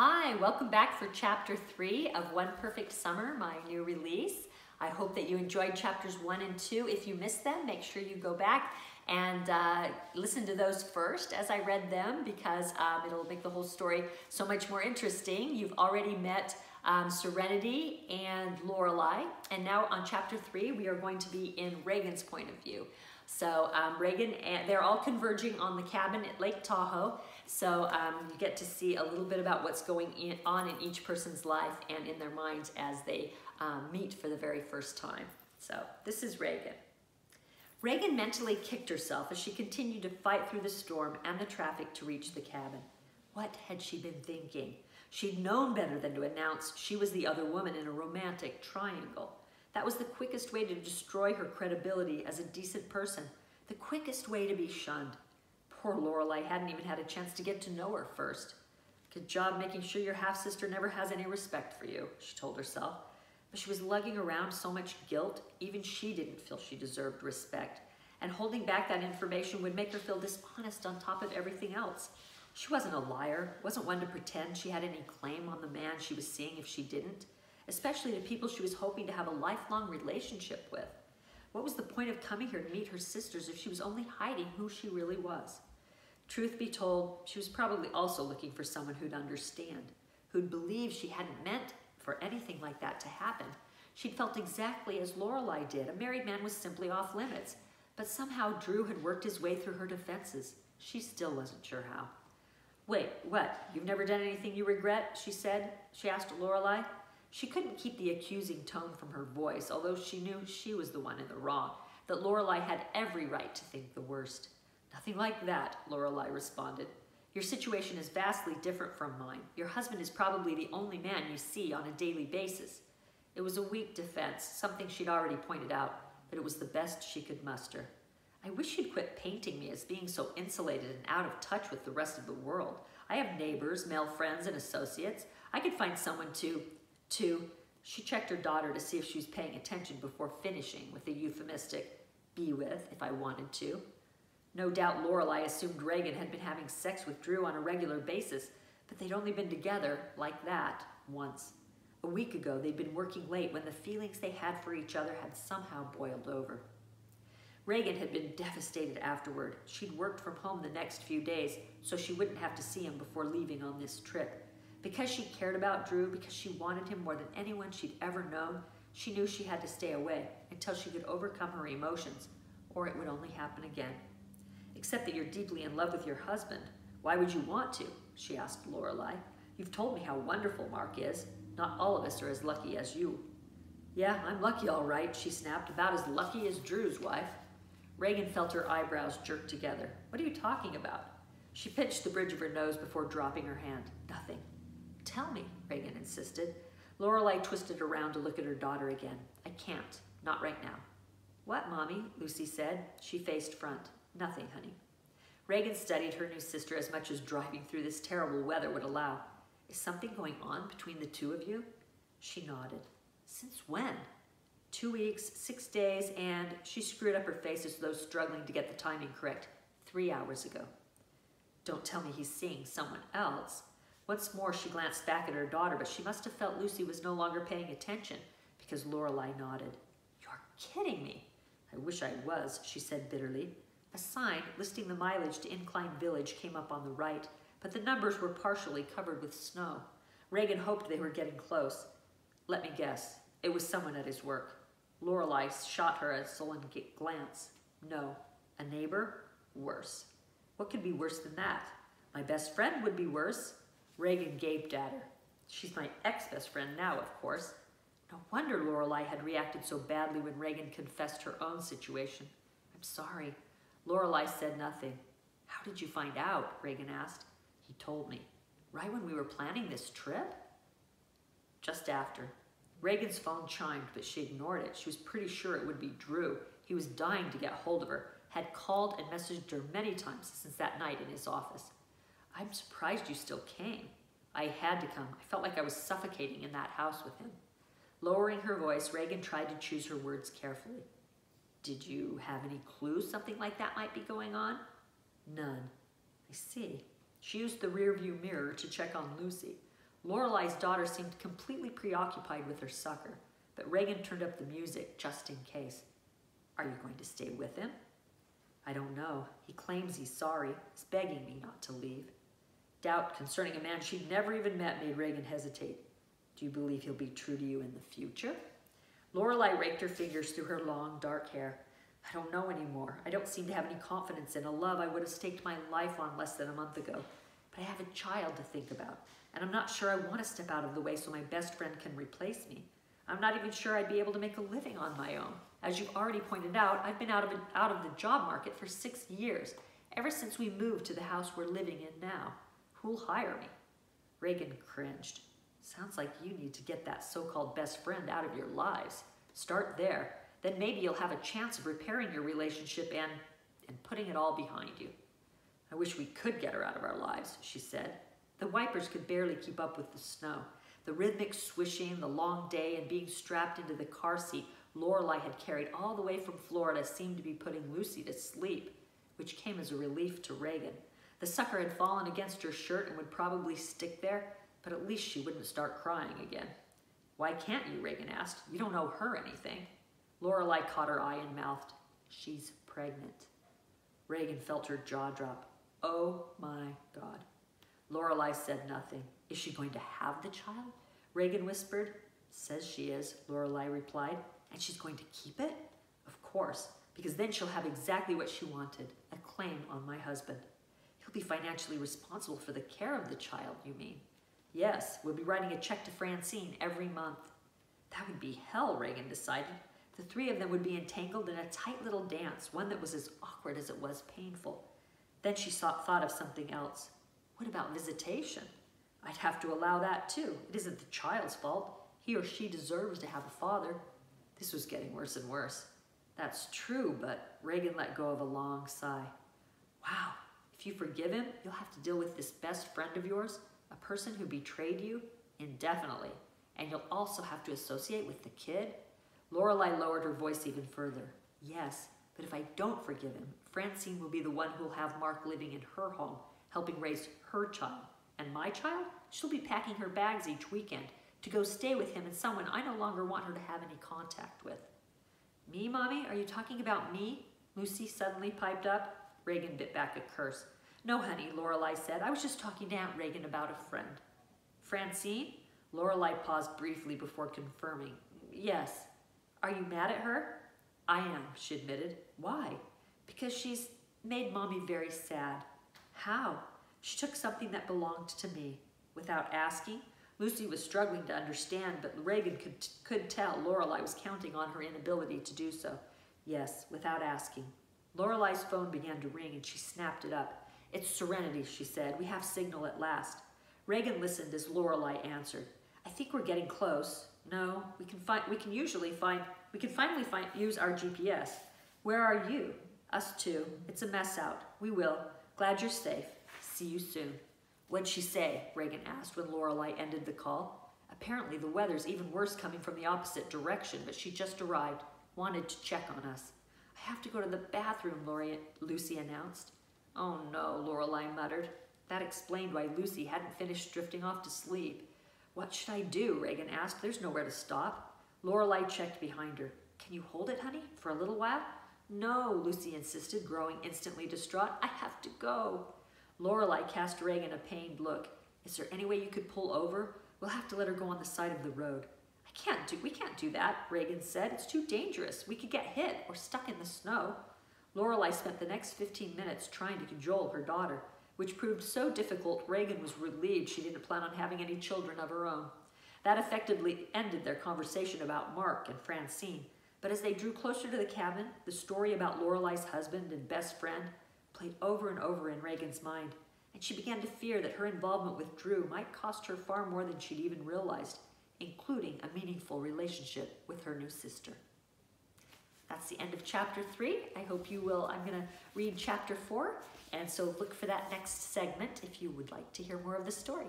Hi, welcome back for Chapter 3 of One Perfect Summer, my new release. I hope that you enjoyed Chapters 1 and 2. If you missed them, make sure you go back and listen to those first as I read them because it'll make the whole story so much more interesting. You've already met Serenity and Lorelei, and now on Chapter 3 we are going to be in Reagan's point of view. So Reagan, they're all converging on the cabin at Lake Tahoe. So you get to see a little bit about what's going on in each person's life and in their minds as they meet for the very first time. So this is Reagan. Reagan mentally kicked herself as she continued to fight through the storm and the traffic to reach the cabin. What had she been thinking? She'd known better than to announce she was the other woman in a romantic triangle. That was the quickest way to destroy her credibility as a decent person, the quickest way to be shunned. Poor Lorelei hadn't even had a chance to get to know her first. Good job making sure your half-sister never has any respect for you, she told herself. But she was lugging around so much guilt, even she didn't feel she deserved respect. And holding back that information would make her feel dishonest on top of everything else. She wasn't a liar, wasn't one to pretend she had any claim on the man she was seeing if she didn't, especially to people she was hoping to have a lifelong relationship with. What was the point of coming here to meet her sisters if she was only hiding who she really was? Truth be told, she was probably also looking for someone who'd understand, who'd believe she hadn't meant for anything like that to happen. She'd felt exactly as Lorelei did. A married man was simply off limits, but somehow Drew had worked his way through her defenses. She still wasn't sure how. Wait, what? You've never done anything you regret? She asked Lorelei. She couldn't keep the accusing tone from her voice, although she knew she was the one in the wrong, that Lorelei had every right to think the worst. Nothing like that, Lorelei responded. Your situation is vastly different from mine. Your husband is probably the only man you see on a daily basis. It was a weak defense, something she'd already pointed out, but it was the best she could muster. I wish you'd quit painting me as being so insulated and out of touch with the rest of the world. I have neighbors, male friends, and associates. I could find someone to... She checked her daughter to see if she was paying attention before finishing with a euphemistic, be with if I wanted to. No doubt Lorelei assumed Reagan had been having sex with Drew on a regular basis, but they'd only been together like that once. A week ago, they'd been working late when the feelings they had for each other had somehow boiled over. Reagan had been devastated afterward. She'd worked from home the next few days so she wouldn't have to see him before leaving on this trip. Because she cared about Drew, because she wanted him more than anyone she'd ever known, she knew she had to stay away until she could overcome her emotions, or it would only happen again. Except that you're deeply in love with your husband. Why would you want to? She asked Lorelei. You've told me how wonderful Mark is. Not all of us are as lucky as you. Yeah, I'm lucky all right, she snapped, about as lucky as Drew's wife. Reagan felt her eyebrows jerk together. What are you talking about? She pinched the bridge of her nose before dropping her hand. Nothing. Tell me, Reagan insisted. Lorelei twisted around to look at her daughter again. I can't. Not right now. What, Mommy? Lucy said. She faced front. Nothing, honey. Reagan studied her new sister as much as driving through this terrible weather would allow. Is something going on between the two of you? She nodded. Since when? 2 weeks, 6 days, and she screwed up her face as though struggling to get the timing correct. 3 hours ago. Don't tell me he's seeing someone else. Once more, she glanced back at her daughter, but she must have felt Lucy was no longer paying attention because Lorelei nodded. You're kidding me. I wish I was, she said bitterly. A sign listing the mileage to Incline Village came up on the right, but the numbers were partially covered with snow. Reagan hoped they were getting close. Let me guess. It was someone at his work. Lorelei shot her a sullen glance. No. A neighbor? Worse. What could be worse than that? My best friend would be worse. Reagan gaped at her. She's my ex-best friend now, of course. No wonder Lorelei had reacted so badly when Reagan confessed her own situation. I'm sorry. Lorelei said nothing. How did you find out? Reagan asked. He told me. Right when we were planning this trip? Just after. Reagan's phone chimed, but she ignored it. She was pretty sure it would be Drew. He was dying to get hold of her, had called and messaged her many times since that night in his office. I'm surprised you still came. I had to come. I felt like I was suffocating in that house with him. Lowering her voice, Reagan tried to choose her words carefully. Did you have any clue something like that might be going on? None. I see. She used the rearview mirror to check on Lucy. Lorelei's daughter seemed completely preoccupied with her sucker, but Reagan turned up the music just in case. Are you going to stay with him? I don't know. He claims he's sorry. He's begging me not to leave. Doubt concerning a man she'd never even met made Reagan hesitate. Do you believe he'll be true to you in the future? Lorelei raked her fingers through her long, dark hair. I don't know anymore. I don't seem to have any confidence in a love I would have staked my life on less than a month ago. But I have a child to think about, and I'm not sure I want to step out of the way so my best friend can replace me. I'm not even sure I'd be able to make a living on my own. As you've already pointed out, I've been out of the job market for 6 years, ever since we moved to the house we're living in now. Who'll hire me? Reagan cringed. Sounds like you need to get that so-called best friend out of your lives. Start there. Then maybe you'll have a chance of repairing your relationship and putting it all behind you. I wish we could get her out of our lives, she said. The wipers could barely keep up with the snow. The rhythmic swishing, the long day, and being strapped into the car seat Lorelei had carried all the way from Florida seemed to be putting Lucy to sleep, which came as a relief to Reagan. The sucker had fallen against her shirt and would probably stick there, but at least she wouldn't start crying again. Why can't you? Reagan asked. You don't owe her anything. Lorelei caught her eye and mouthed, She's pregnant. Reagan felt her jaw drop. Oh my God. Lorelei said nothing. Is she going to have the child? Reagan whispered. Says she is, Lorelei replied. And she's going to keep it? Of course, because then she'll have exactly what she wanted, a claim on my husband. He'll be financially responsible for the care of the child, you mean? Yes, we'll be writing a check to Francine every month. That would be hell, Reagan decided. The three of them would be entangled in a tight little dance, one that was as awkward as it was painful. Then she thought of something else. What about visitation? I'd have to allow that too. It isn't the child's fault. He or she deserves to have a father. This was getting worse and worse. That's true, but Reagan let go of a long sigh. Wow, if you forgive him, you'll have to deal with this best friend of yours, a person who betrayed you, indefinitely. And you'll also have to associate with the kid. Lorelei lowered her voice even further. Yes, but if I don't forgive him, Francine will be the one who'll have Mark living in her home, helping raise her child. And my child? She'll be packing her bags each weekend to go stay with him and someone I no longer want her to have any contact with. Me, Mommy? Are you talking about me? Lucy suddenly piped up. Reagan bit back a curse. No, honey, Lorelei said. I was just talking to Aunt Reagan about a friend. Francine? Lorelei paused briefly before confirming. Yes. Are you mad at her? I am, she admitted. Why? Because she's made Mommy very sad. How? She took something that belonged to me. Without asking, Lucy was struggling to understand, but Reagan could tell Lorelei was counting on her inability to do so. Yes, without asking. Lorelei's phone began to ring and she snapped it up. It's Serenity, she said. We have signal at last. Reagan listened as Lorelei answered. I think we're getting close. No, we can finally use our GPS. Where are you? Us too. It's a mess out. We will. Glad you're safe. See you soon. What'd she say? Reagan asked when Lorelei ended the call. Apparently the weather's even worse coming from the opposite direction, but she just arrived. Wanted to check on us. I have to go to the bathroom, Lucy announced. Oh no, Lorelei muttered. That explained why Lucy hadn't finished drifting off to sleep. What should I do? Reagan asked. There's nowhere to stop. Lorelei checked behind her. Can you hold it, honey, for a little while? No, Lucy insisted, growing instantly distraught. I have to go. Lorelei cast Reagan a pained look. Is there any way you could pull over? We'll have to let her go on the side of the road. We can't do that, Reagan said. It's too dangerous. We could get hit or stuck in the snow. Lorelei spent the next 15 minutes trying to cajole her daughter, which proved so difficult Reagan was relieved she didn't plan on having any children of her own. That effectively ended their conversation about Mark and Francine, but as they drew closer to the cabin, the story about Lorelei's husband and best friend played over and over in Reagan's mind, and she began to fear that her involvement with Drew might cost her far more than she'd even realized, including a meaningful relationship with her new sister. That's the end of chapter 3. I hope you will. I'm going to read chapter 4, and so look for that next segment if you would like to hear more of the story.